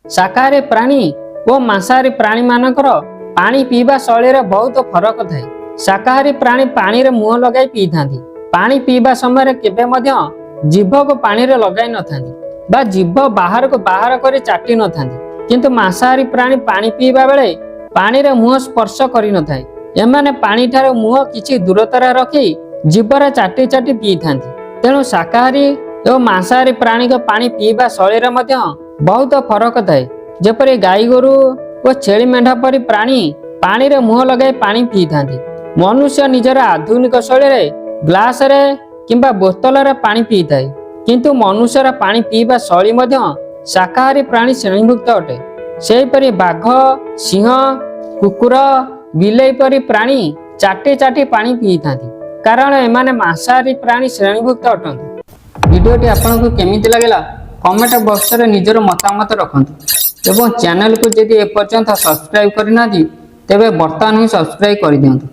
शाकाहारी प्राणी और मांसाहारी प्राणी मानकर पानी पीवा शैली रे बहुत फरक थाए। शाकाहारी प्राणी पानी रे मुंह लगाई पी थांती। पानी पीवा समय केबे मध्य जीभ को पानी रे लगाई न थांती बा जीभ बाहर को बाहर कर चाटी न थांती। किंतु मांसाहारी प्राणी पानी पीवा बेले पानी रे मुंह स्पर्श करि न थाए। एमाने पानी ठारे मुंह किछि दूरतार रखी जीभरे चाटी चाटी पी थांती। तेणु शाकाहारी और मांसाहारी प्राणी को पानी पीवा शैली रे मध्य बहुत फरक थाए। जेपरि गाई गोरु और छेली मेंढा परी प्राणी पानी रे मुंह लगाई पानी पी थांती। मनुष्य निजर आधुनिक शैली रे ग्लास रे किंबा बोतल रे पानी पी थाए। किंतु मनुष्यर पानी पीवा शैली मध्य शाकाहारी प्राणी श्रेणीभुक्त अटे। सेहीपरि बाघ, सिंह, कुकुर, बिलेई परी प्राणी चाटी चाटी पानी पी थांती, कारण एमाने मांसाहारी प्राणी श्रेणीभुक्त अटंती। वीडियोटी आपको केमिति लागला कमेंट बॉक्स रे निजर मतामत रखंतु एवं चैनल को यदि एपर्यंत सब्सक्राइब करना तेबे बर्तमान ही सब्सक्राइब कर दियंतु।